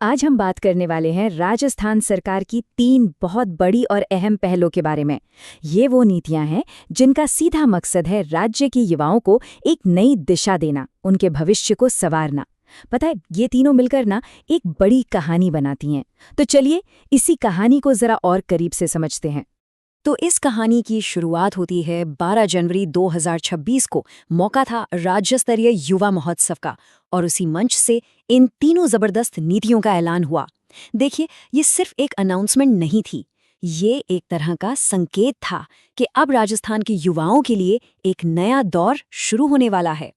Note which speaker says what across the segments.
Speaker 1: आज हम बात करने वाले हैं राजस्थान सरकार की 3 बहुत बड़ी और अहम पहलों के बारे में। ये वो नीतियां हैं जिनका सीधा मकसद है राज्य के युवाओं को एक नई दिशा देना, उनके भविष्य को संवारना। पता है, ये तीनों मिलकर ना एक बड़ी कहानी बनाती हैं। तो चलिए इसी कहानी को जरा और करीब से समझते हैं। तो इस कहानी की शुरुआत होती है 12 जनवरी 2026 को। मौका था राज्य स्तरीय युवा महोत्सव का और उसी मंच से इन तीनों जबरदस्त नीतियों का ऐलान हुआ। देखिए, ये सिर्फ एक अनाउंसमेंट नहीं थी, ये एक तरह का संकेत था कि अब राजस्थान के युवाओं के लिए एक नया दौर शुरू होने वाला है।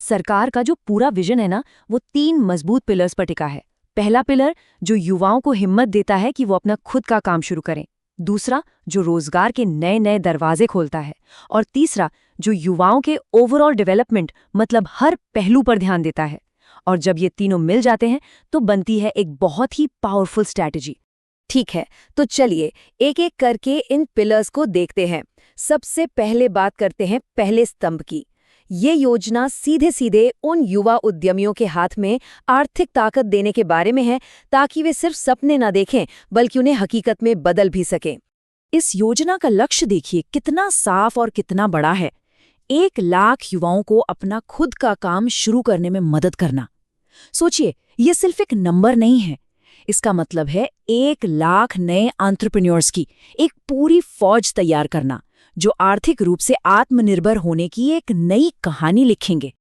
Speaker 1: सरकार का जो पूरा विजन है ना, वो 3 मजबूत पिलर्स पर टिका है। पहला पिलर जो युवाओं को हिम्मत देता है कि वो अपना खुद का काम शुरू करें। दूसरा जो रोजगार के नए नए दरवाजे खोलता है। और तीसरा जो युवाओं के ओवरऑल डेवलपमेंट मतलब हर पहलू पर ध्यान देता है। और जब ये तीनों मिल जाते हैं तो बनती है एक बहुत ही पावरफुल स्ट्रैटेजी। ठीक है, तो चलिए एक एक करके इन पिलर्स को देखते हैं। सबसे पहले बात करते हैं पहले स्तंभ की। ये योजना सीधे सीधे उन युवा उद्यमियों के हाथ में आर्थिक ताकत देने के बारे में है, ताकि वे सिर्फ सपने न देखें बल्कि उन्हें हकीकत में बदल भी सकें। इस योजना का लक्ष्य देखिए कितना साफ और कितना बड़ा है। 1 लाख युवाओं को अपना खुद का काम शुरू करने में मदद करना। सोचिए, ये सिर्फ एक नंबर नहीं है, इसका मतलब है 1 लाख नए एंटरप्रेन्योर्स की एक पूरी फौज तैयार करना, जो आर्थिक रूप से आत्मनिर्भर होने की एक नई कहानी लिखेंगे।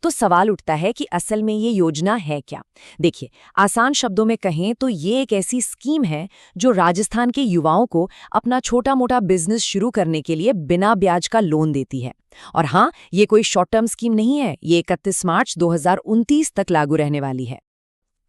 Speaker 1: तो सवाल उठता है कि असल में ये योजना है क्या? देखिए, आसान शब्दों में कहें तो ये एक ऐसी स्कीम है जो राजस्थान के युवाओं को अपना छोटा-मोटा बिजनेस शुरू करने के लिए बिना ब्याज का लोन देती है। और हाँ, ये कोई शॉर्ट टर्म स्कीम नहीं है, ये 31 मार्च 2029 तक लागू रहने वाली है।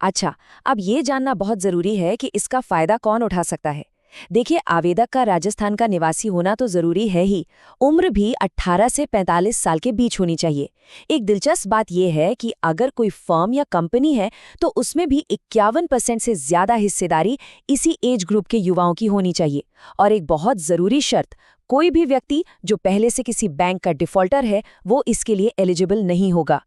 Speaker 1: अच्छा, अब ये जानना बहुत जरूरी है कि इसका फायदा कौन उठा सकता है। देखिए, आवेदक का राजस्थान का निवासी होना तो जरूरी है ही, उम्र भी 18 से 45 साल के बीच होनी चाहिए। एक दिलचस्प बात यह है कि अगर कोई फर्म या कंपनी है तो उसमें भी 51% से ज्यादा हिस्सेदारी इसी एज ग्रुप के युवाओं की होनी चाहिए। और एक बहुत जरूरी शर्त, कोई भी व्यक्ति जो पहले से किसी बैंक का डिफॉल्टर है वो इसके लिए एलिजिबल नहीं होगा।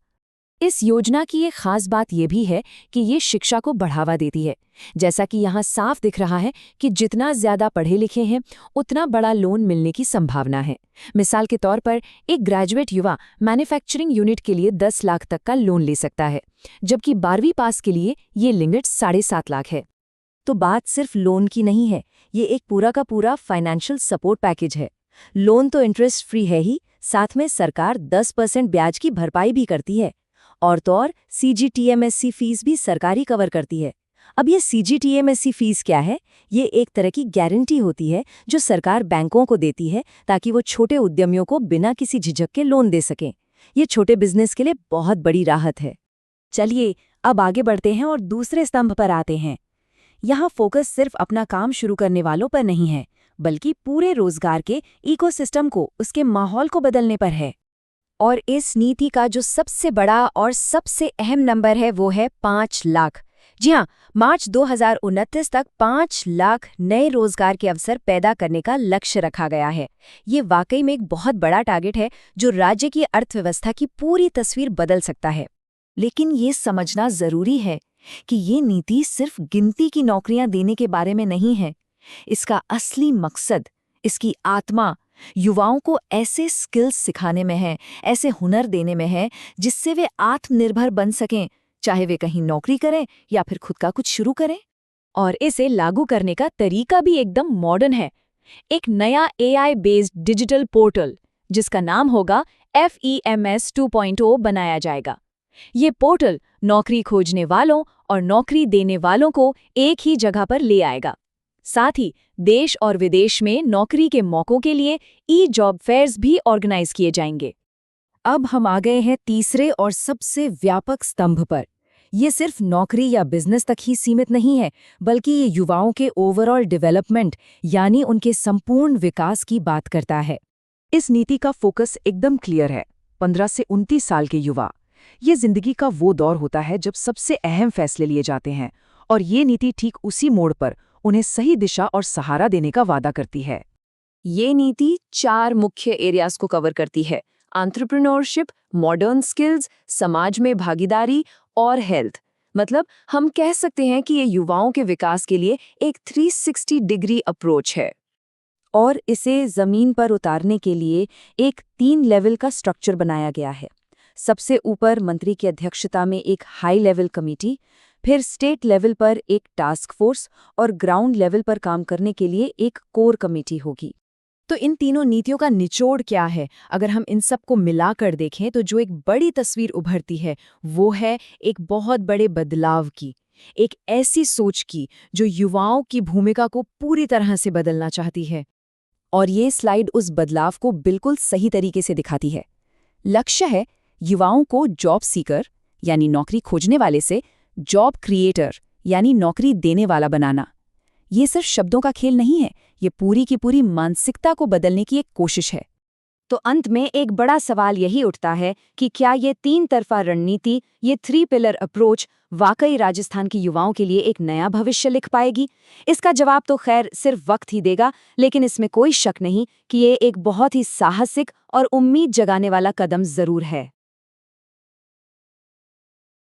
Speaker 1: इस योजना की एक खास बात यह भी है कि ये शिक्षा को बढ़ावा देती है। जैसा कि यहाँ साफ दिख रहा है कि जितना ज्यादा पढ़े लिखे हैं उतना बड़ा लोन मिलने की संभावना है। मिसाल के तौर पर एक ग्रेजुएट युवा मैन्युफैक्चरिंग यूनिट के लिए 10 लाख तक का लोन ले सकता है, जबकि 12वीं पास के लिए ये लिमिट 7.5 लाख है। तो बात सिर्फ लोन की नहीं है, ये एक पूरा का पूरा फाइनेंशियल सपोर्ट पैकेज है। लोन तो इंटरेस्ट फ्री है ही, साथ में सरकार 10% ब्याज की भरपाई भी करती है। और तो और CGTMSE फीस भी सरकारी कवर करती है। अब ये CGTMSE फीस क्या है? ये एक तरह की गारंटी होती है जो सरकार बैंकों को देती है ताकि वो छोटे उद्यमियों को बिना किसी झिझक के लोन दे सकें। ये छोटे बिजनेस के लिए बहुत बड़ी राहत है। चलिए अब आगे बढ़ते हैं और दूसरे स्तंभ पर आते हैं। यहाँ फोकस सिर्फ अपना काम शुरू करने वालों पर नहीं है, बल्कि पूरे रोजगार के इकोसिस्टम को, उसके माहौल को बदलने पर है। और इस नीति का जो सबसे बड़ा और सबसे अहम नंबर है वो है 5 लाख। जी हाँ, मार्च 2029 तक 5 लाख नए रोजगार के अवसर पैदा करने का लक्ष्य रखा गया है। ये वाकई में एक बहुत बड़ा टारगेट है जो राज्य की अर्थव्यवस्था की पूरी तस्वीर बदल सकता है। लेकिन ये समझना जरूरी है कि ये नीति सिर्फ गिनती की नौकरियां देने के बारे में नहीं है। इसका असली मकसद, इसकी आत्मा युवाओं को ऐसे स्किल्स सिखाने में है, ऐसे हुनर देने में है जिससे वे आत्मनिर्भर बन सकें, चाहे वे कहीं नौकरी करें या फिर खुद का कुछ शुरू करें। और इसे लागू करने का तरीका भी एकदम मॉडर्न है। एक नया AI बेस्ड डिजिटल पोर्टल जिसका नाम होगा FEMS 2.0 बनाया जाएगा। ये पोर्टल नौकरी खोजने वालों और नौकरी देने वालों को एक ही जगह पर ले आएगा। साथ ही देश और विदेश में नौकरी के मौकों के लिए जॉब फेयर्स भी ऑर्गेनाइज किए जाएंगे। अब हम आ गए हैं तीसरे और सबसे व्यापक स्तंभ पर। ये सिर्फ नौकरी या बिजनेस तक ही सीमित नहीं है, बल्कि ये युवाओं के ओवरऑल डेवलपमेंट यानी उनके संपूर्ण विकास की बात करता है। इस नीति का फोकस एकदम क्लियर है। 15 से 29 साल के युवा, ये जिंदगी का वो दौर होता है जब सबसे अहम फैसले लिए जाते हैं, और ये नीति ठीक उसी मोड़ पर उन्हें सही दिशा और सहारा देने का वादा करती है। ये नीति 4 मुख्य एरियाज को कवर करती है: एंटरप्रेन्योरशिप, मॉडर्न स्किल्स, समाज में भागीदारी और हेल्थ।
Speaker 2: मतलब हम कह सकते हैं कि ये युवाओं के विकास के लिए एक 360 डिग्री अप्रोच है।
Speaker 1: और इसे जमीन पर उतारने के लिए एक 3 लेवल का स्ट्रक्चर बनाया गया है। सबसे ऊपर मंत्री की अध्यक्षता में एक हाई लेवल कमेटी, फिर स्टेट लेवल पर एक टास्क फोर्स और ग्राउंड लेवल पर काम करने के लिए एक कोर कमेटी होगी। तो इन तीनों नीतियों का निचोड़ क्या है? अगर हम इन सबको मिलाकर देखें तो जो एक बड़ी तस्वीर उभरती है वो है एक बहुत बड़े बदलाव की, एक ऐसी सोच की जो युवाओं की भूमिका को पूरी तरह से बदलना चाहती है। और ये स्लाइड उस बदलाव को बिल्कुल सही तरीके से दिखाती है। लक्ष्य है युवाओं को जॉब सीकर यानी नौकरी खोजने वाले से जॉब क्रिएटर यानी नौकरी देने वाला बनाना। ये सिर्फ शब्दों का खेल नहीं है, ये पूरी की पूरी मानसिकता को बदलने की एक कोशिश है। तो अंत में एक बड़ा सवाल यही उठता है कि क्या ये 3 तरफा रणनीति, ये 3 पिलर अप्रोच वाकई राजस्थान के युवाओं के लिए एक नया भविष्य लिख पाएगी? इसका जवाब तो खैर सिर्फ वक्त ही देगा, लेकिन इसमें कोई शक नहीं कि ये एक बहुत ही साहसिक और उम्मीद जगाने वाला कदम जरूर है।